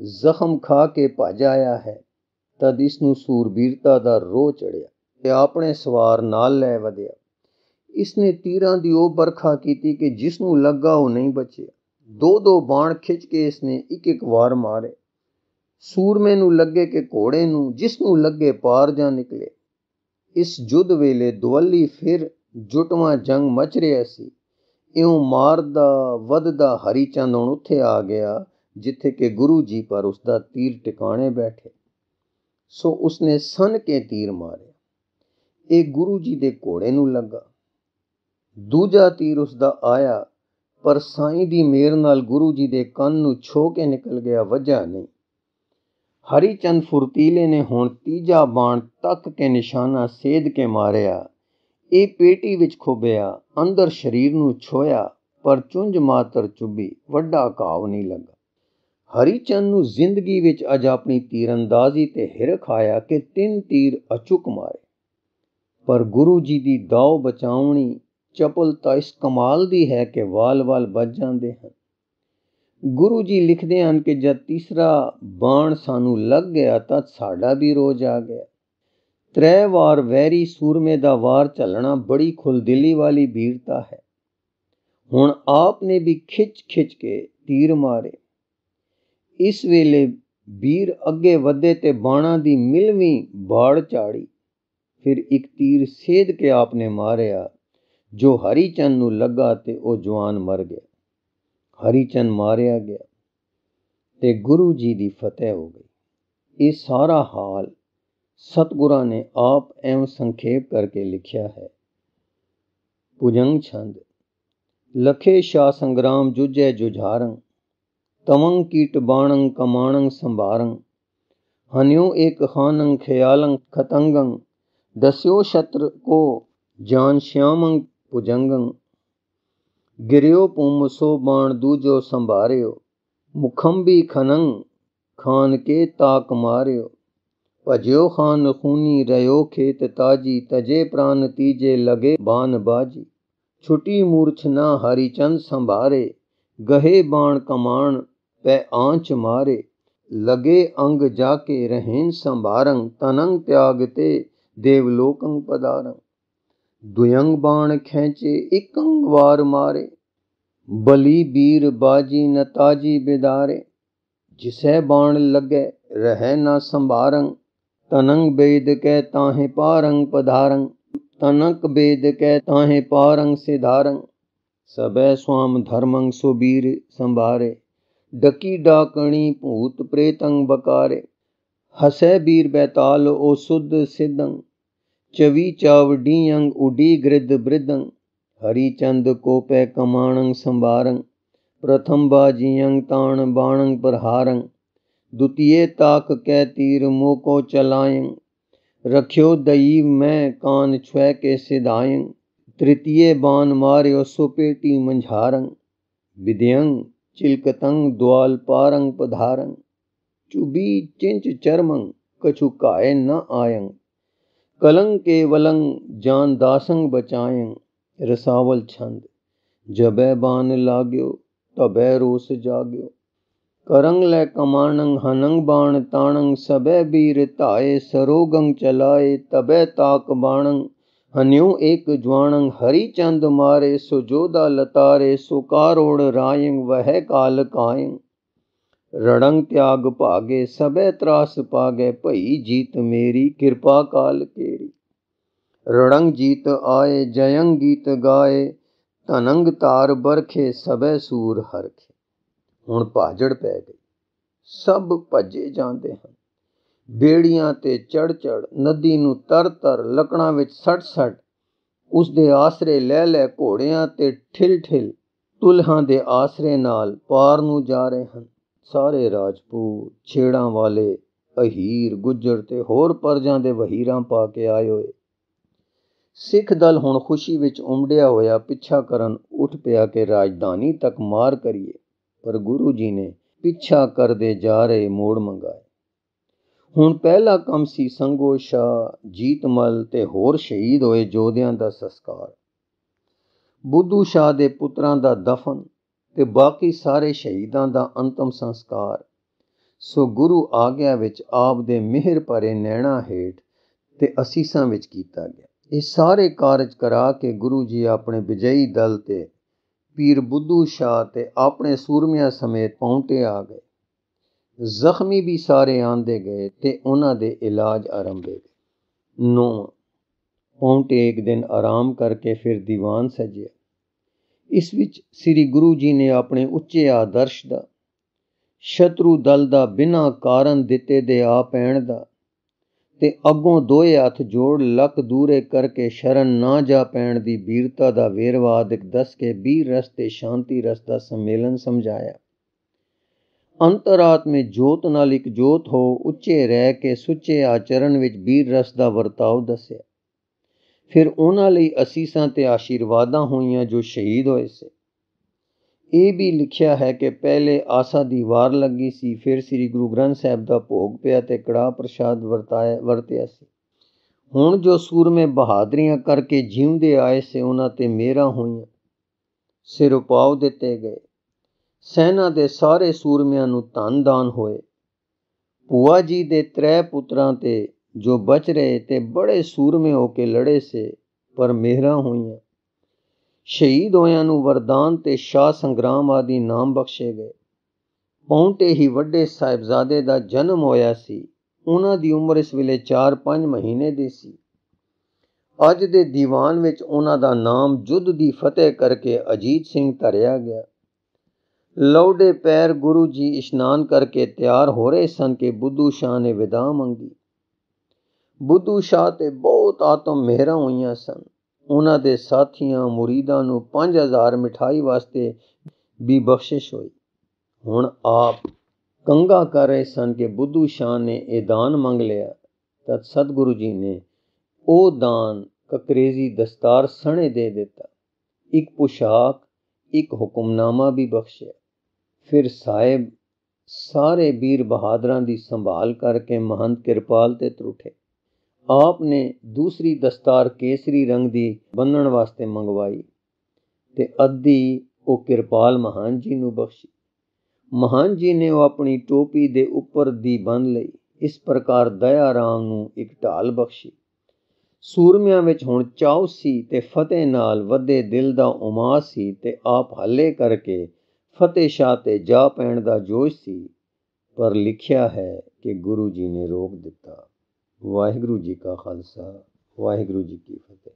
ਜ਼ਖਮ ਖਾ ਕੇ ਭੱਜ ਆਇਆ ਹੈ। ਤਦ ਇਸ ਨੂੰ ਸੂਰਬੀਰਤਾ ਦਾ ਰੋਹ ਚੜਿਆ ਤੇ ਆਪਣੇ ਸਵਾਰ ਨਾਲ ਲੈ ਵਧਿਆ। ਇਸ ਨੇ ਤੀਰਾਂ ਦੀ ਉਹ ਬਰਖਾ ਕੀਤੀ ਕਿ ਜਿਸ ਨੂੰ ਲੱਗਾ ਉਹ ਨਹੀਂ ਬਚਿਆ। 2-2 ਬਾਣ ਖਿੱਚ ਕੇ ਇਸ ਨੇ ਇੱਕ ਵਾਰ ਮਾਰੇ। ਸੂਰਮੇ ਨੂੰ ਲੱਗੇ ਕਿ ਘੋੜੇ ਨੂੰ, ਜਿਸ ਨੂੰ ਲੱਗੇ ਪਾਰ ਜਾ ਨਿਕਲੇ। ਇਸ ਯੁੱਧ ਵੇਲੇ ਦੁਵੱਲੀ ਫਿਰ ਜੁਟਵਾਂ ਜੰਗ ਮਚ ਰਿਹਾ ਸੀ। ਇਉਂ ਮਾਰਦਾ ਵੱਧਦਾ ਹਰੀ ਚੰਦ ਹੁਣ ਉੱਥੇ ਆ ਗਿਆ ਜਿੱਥੇ ਕਿ ਗੁਰੂ ਜੀ ਪਰ ਉਸਦਾ ਤੀਰ ਟਿਕਾਣੇ ਬੈਠੇ। ਸੋ ਉਸਨੇ ਸਨ ਕੇ ਤੀਰ ਮਾਰਿਆ। ਇਹ ਗੁਰੂ ਜੀ ਦੇ ਘੋੜੇ ਨੂੰ ਲੱਗਾ। ਦੂਜਾ ਤੀਰ ਉਸਦਾ ਆਇਆ, ਪਰ ਸਾਈਂ ਦੀ ਮਿਹਰ ਨਾਲ ਗੁਰੂ ਜੀ ਦੇ ਕੰਨ ਨੂੰ ਛੋਹ ਕੇ ਨਿਕਲ ਗਿਆ, ਵੱਜਾ ਨਹੀਂ। ਹਰੀ ਚੰਦ ਫੁਰਤੀਲੇ ਨੇ ਹੁਣ ਤੀਜਾ ਬਾਣ ਤੱਕ ਕੇ ਨਿਸ਼ਾਨਾ ਸੇਧ ਕੇ ਮਾਰਿਆ। ਇਹ ਪੇਟੀ ਵਿੱਚ ਖੁੱਭਿਆ, ਅੰਦਰ ਸਰੀਰ ਨੂੰ ਛੋਇਆ, ਪਰ ਚੁੰਝ ਮਾਤਰ ਚੁੱਭੀ, ਵੱਡਾ ਘਾਵ ਨਹੀਂ ਲੱਗਾ। ਹਰੀ ਚੰਦ ਨੂੰ ਜ਼ਿੰਦਗੀ ਵਿੱਚ ਅੱਜ ਆਪਣੀ ਤੀਰਅੰਦਾਜ਼ੀ ਤੇ ਹਿਰਖ ਆਇਆ ਕਿ 3 ਤੀਰ ਅਚੁੱਕ ਮਾਰੇ। ਪਰ ਗੁਰੂ ਜੀ ਦੀ ਦਾਅ ਬਚਾਉਣੀ ਚਪਲਤਾ ਇਸ ਕਮਾਲ ਦੀ ਹੈ ਕਿ ਵਾਲ-ਵਾਲ ਵੱਜ ਜਾਂਦੇ ਹਨ। ਗੁਰੂ ਜੀ ਲਿਖਦੇ ਹਨ ਕਿ ਜਦ ਤੀਸਰਾ ਬਾਣ ਸਾਨੂੰ ਲੱਗ ਗਿਆ ਤਦ ਸਾਡਾ ਵੀ ਰੋਜ ਆ ਗਿਆ। 3 ਵਾਰ ਵੈਰੀ ਸੂਰਮੇ ਦਾ ਵਾਰ ਝੱਲਣਾ ਬੜੀ ਖੁੱਲਦਿਲੀ ਵਾਲੀ ਵੀਰਤਾ ਹੈ। ਹੁਣ ਆਪ ਨੇ ਵੀ ਖਿੱਚ ਕੇ ਤੀਰ ਮਾਰੇ। ਇਸ ਵੇਲੇ ਵੀਰ ਅੱਗੇ ਵਧੇ ਤੇ ਬਾਣਾਂ ਦੀ ਮਿਲਵੀਂ ਬਾੜ ਝਾੜੀ। ਫਿਰ ਇੱਕ ਤੀਰ ਸੇਧ ਕੇ ਆਪ ਨੇ ਮਾਰਿਆ, ਜੋ ਹਰੀ ਚੰਦ ਨੂੰ ਲੱਗਾ ਤੇ ਉਹ ਜਵਾਨ ਮਰ ਗਿਆ। ਹਰੀ ਚੰਦ ਮਾਰਿਆ ਗਿਆ ਤੇ ਗੁਰੂ ਜੀ ਦੀ ਫਤਿਹ ਹੋ ਗਈ। ਇਹ ਸਾਰਾ ਹਾਲ ਸਤਿਗੁਰਾਂ ਨੇ ਆਪ ਐਵੇਂ ਸੰਖੇਪ ਕਰਕੇ ਲਿਖਿਆ ਹੈ। ਭੁਜੰਗ ਛੰਦ। ਲਖੇ ਸ਼ਾਹ ਸੰਗਰਾਮ ਜੁਝੈ ਜੁਝਾਰੰ, ਤਵੰਗ ਕੀਟ ਬਾਣੰ ਕਮਾਣੰ ਸੰਭਾਰੰ, ਹਨਿਓ ਏਕ ਖਾਨੰ ਖਿਆਲੰ ਖਤੰਗੰ, ਦਸਿਓ ਸ਼ਤਰ ਕੋ ਜਾਨ ਸ਼ਿਆਮੰ ਭੁਜੰਗੰ। गिरियो पुम सो बाण दूजो संभारियो, मुखंबी खनंग खान के ताक मारियो। भजियो खान खूनी रयो खेत ताजी, तजे प्राण तीजे लगे बान बाजी। छुटी मूर्छना हरिचंद संभारे, गहे बाण कमान पे आंच मारे। लगे अंग जाके रहें संभारंग, तनंग त्यागते देवलोकंग पदारंग। दुयंग बाण खेचे इकंग वार मारे, बली बीर बाजी न ताजी बिदारे। जिसे बाण लगे रहे न संभारंग, तनंग बेद के ताहे पारंग पधारंग। तनक बेद के ताहे पारंग सिधारंग। सबे स्वाम धर्मंग सुबीर संभारे, डकी डाकणी भूत प्रेतंग बकारे। हसे बीर बैताल ओ सुध सिद्धंग, चवी चावडियंग उडी गृद बृदंग। हरिचंद को पे कमाणंग संभारंग, प्रथम बाजियंग ताण बाणंग प्रहारंग। द्वितीय ताक कै तीर मोको चलायंग, रख्यो दई में कान छुए के सिधायंग। तृतीय बाण मार्यो सुपेटी मंझारंग, विद्यंग चिलकतंग द्वाल पारंग पधारंग। चुबी चिंच चरमंग कछु काए न आयंग, कलंग केवलंग जान दासंग बचायंग। रसावल छंद। जबे बान लाग्यो तबे रोस जाग्यो, करंग ले कमानंग हनंग बाण ताणंग। सबे बीर ताए सरोगंग चलाए, तबे ताक बाणंग हन्यो एक ज्वाणंग। हरिचंद मारे सो जोधा लतारे, सो कारोड़ रायंग वह काल कायंग। रणंग त्याग भागे सबे त्रास पागे, भई जीत मेरी कृपा काल केरी। रणंग जीत आए जयंग गीत गाए, धनंग तार बरखे सबे सूर हरखे। हुण भाजड़ पै गई, सब भजे जांदे हन। बेड़ियां ते चढ़ चढ़, नदी नूं तर तर, लकड़ां विच सट सट। उस दे आसरे ले ले घोड़ियां ते ठिल ठिल, तुल्हां दे आसरे नाल पार नूं जा रहे हन। सारे राजपूत छेड़ां वाले अहीर गुज्जर ते होर परजां दे वहीरां पा के आए होए। सिख दल हुण खुशी विच उमड़िया होया पिछा करन उठ पिया कि राजधानी तक मार करिए, पर गुरु जी ने पिछा करदे जा रहे मोड़ मंगाए। हुण पहला काम सी संगो शाह, जीतमल ते होर शहीद होए योधियां दा संस्कार। बुद्धू शाह दे पुत्रां दा दफन ते बाकी सारे शहीदां दा अंतिम संस्कार। सो गुरु आग्या विच आप दे मिहर भरे नैणा हेठ ते असीसां विच कीता गया। ਇਹ ਸਾਰੇ ਕਾਰਜ ਕਰਾ ਕੇ ਗੁਰੂ ਜੀ ਆਪਣੇ ਵਿਜयी ਦਲ ਤੇ ਪੀਰ ਬੁੱਧੂ ਸ਼ਾਹ ਤੇ ਆਪਣੇ ਸੂਰਮਿਆਂ ਸਮੇਤ ਪਹੁੰਚੇ ਆ ਗਏ। ਜ਼ਖਮੀ ਵੀ ਸਾਰੇ ਆਂਦੇ ਗਏ ਤੇ ਉਹਨਾਂ ਦੇ ਇਲਾਜ ਆਰੰਭੇ ਗਏ। 9 ਪਹੁੰਚੇ ਇੱਕ ਦਿਨ ਆਰਾਮ ਕਰਕੇ ਫਿਰ ਦੀਵਾਨ ਸਜਿਆ। ਇਸ ਵਿੱਚ ਸ੍ਰੀ ਗੁਰੂ ਜੀ ਨੇ ਆਪਣੇ ਉੱਚੇ ਆਦਰਸ਼ ਦਾ, ਸ਼ਤਰੂ ਦਲ ਦਾ ਬਿਨਾਂ ਕਾਰਨ ਦਿੱਤੇ ਦੇ ਆ ਪੈਣ ਦਾ ਤੇ ਅੱਗੋਂ ਦੋਏ ਹੱਥ ਜੋੜ ਲੱਕ ਦੂਰੇ ਕਰਕੇ ਸ਼ਰਨ ਨਾ ਜਾ ਪੈਣ ਦੀ ਵੀਰਤਾ ਦਾ ਵੇਰਵਾ ਅਦਿਕ ਦੱਸ ਕੇ ਬੀਰ ਰਸ ਤੇ ਸ਼ਾਂਤੀ ਰਸ ਦਾ ਸੰਮੇਲਨ ਸਮਝਾਇਆ। ਅੰਤਰਾਤਮੇ ਜੋਤ ਨਾਲ ਇੱਕ ਜੋਤ ਹੋ ਉੱਚੇ ਰਹਿ ਕੇ ਸੁੱਚੇ ਆਚਰਨ ਵਿੱਚ ਬੀਰ ਰਸ ਦਾ ਵਰਤਾਓ ਦੱਸਿਆ। ਫਿਰ ਉਹਨਾਂ ਲਈ ਅਸੀਸਾਂ ਤੇ ਆਸ਼ੀਰਵਾਦਾਂ ਹੋਈਆਂ ਜੋ ਸ਼ਹੀਦ ਹੋਏ ਸੇ। ਇਹ ਵੀ ਲਿਖਿਆ ਹੈ ਕਿ ਪਹਿਲੇ ਆਸਾ ਦੀ ਵਾਰ ਲੱਗੀ ਸੀ, ਫਿਰ ਸ੍ਰੀ ਗੁਰੂ ਗ੍ਰੰਥ ਸਾਹਿਬ ਦਾ ਭੋਗ ਪਿਆ ਤੇ ਕੜਾਹ ਪ੍ਰਸ਼ਾਦ ਵਰਤਿਆ ਸੀ। ਹੁਣ ਜੋ ਸੂਰਮੇ ਬਹਾਦਰੀਆਂ ਕਰਕੇ ਜਿਉਂਦੇ ਆਏ ਸੇ ਉਹਨਾਂ ਤੇ ਮਿਹਰਾਂ ਹੋਈਆਂ, ਸਿਰ ਉਪਾਅ ਦਿੱਤੇ ਗਏ। ਸੈਨਾ ਦੇ ਸਾਰੇ ਸੂਰਮਿਆਂ ਨੂੰ ਧਨ ਦਾਨ ਹੋਏ। ਭੂਆ ਜੀ ਦੇ 3 ਪੁੱਤਰਾਂ ਤੇ ਜੋ ਬਚ ਰਹੇ ਤੇ ਬੜੇ ਸੂਰਮੇ ਹੋ ਕੇ ਲੜੇ ਸੇ, ਪਰ ਮਿਹਰਾਂ ਹੋਈਆਂ। ਸ਼ਹੀਦ ਹੋਇਆਂ ਨੂੰ ਵਰਦਾਨ ਤੇ ਸ਼ਾਹ ਸੰਗਰਾਮ ਆਦਿ ਨਾਮ ਬਖਸ਼ੇ ਗਏ। ਪੌਂਟੇ ਹੀ ਵੱਡੇ ਸਾਹਿਬਜ਼ਾਦੇ ਦਾ ਜਨਮ ਹੋਇਆ ਸੀ। ਉਹਨਾਂ ਦੀ ਉਮਰ ਇਸ ਵੇਲੇ 4-5 ਮਹੀਨੇ ਦੀ ਸੀ। ਅੱਜ ਦੇ ਦੀਵਾਨ ਵਿੱਚ ਉਹਨਾਂ ਦਾ ਨਾਮ ਯੁੱਧ ਦੀ ਫਤਿਹ ਕਰਕੇ ਅਜੀਤ ਸਿੰਘ ਧਰਿਆ ਗਿਆ। ਲੌਡੇ ਪੈਰ ਗੁਰੂ ਜੀ ਇਸ਼ਨਾਨ ਕਰਕੇ ਤਿਆਰ ਹੋ ਰਹੇ ਸਨ ਕਿ ਬੁੱਧੂ ਸ਼ਾਹ ਨੇ ਵਿਦਾ ਮੰਗੀ। ਬੁੱਧੂ ਸ਼ਾਹ ਤੇ ਬਹੁਤ ਆਤਮ ਮਿਹਰਾਂ ਹੋਈਆਂ ਸਨ। ਉਹਨਾਂ ਦੇ ਸਾਥੀਆਂ ਮੁਰੀਦਾਂ ਨੂੰ 5000 ਮਿਠਾਈ ਵਾਸਤੇ ਵੀ ਬਖਸ਼ਿਸ਼ ਹੋਈ। ਹੁਣ ਆਪ ਕੰਗਾ ਕਰ ਰਹੇ ਸਨ ਕਿ ਬੁੱਧੂ ਸ਼ਾਹ ਨੇ ਇਹ ਦਾਨ ਮੰਗ ਲਿਆ। ਤਦ ਸਤਿਗੁਰੂ ਜੀ ਨੇ ਉਹ ਦਾਨ ਕਕਰੇਜ਼ੀ ਦਸਤਾਰ ਸਣੇ ਦੇ ਦਿੱਤਾ। ਇੱਕ ਪੁਸ਼ਾਕ, एक हुक्मनामा भी बख्शिया। फिर साहिब सारे बीर बहादरां दी संभाल करके महंत किरपाल ते त्रुठे। आपने दूसरी दस्तार केसरी रंग दी बन्नण वास्ते मंगवाई ते अद्धी ओ किरपाल महान जी नूं बख्शी। महान जी ने अपनी टोपी दे उपर दी बन लई। इस प्रकार दया राम नूं एक ढाल बख्शी। सूरमियां विच हुण चाउ सी ते फतेह नाल वधे दिल दा उमास सी ते आप हल्ले करके फतेह शाह ते जा पैण दा जोश सी। पर लिखिया है कि गुरु जी ने रोक दिता। वाहिगुरू जी का खालसा, वाहिगुरू जी की फतेह।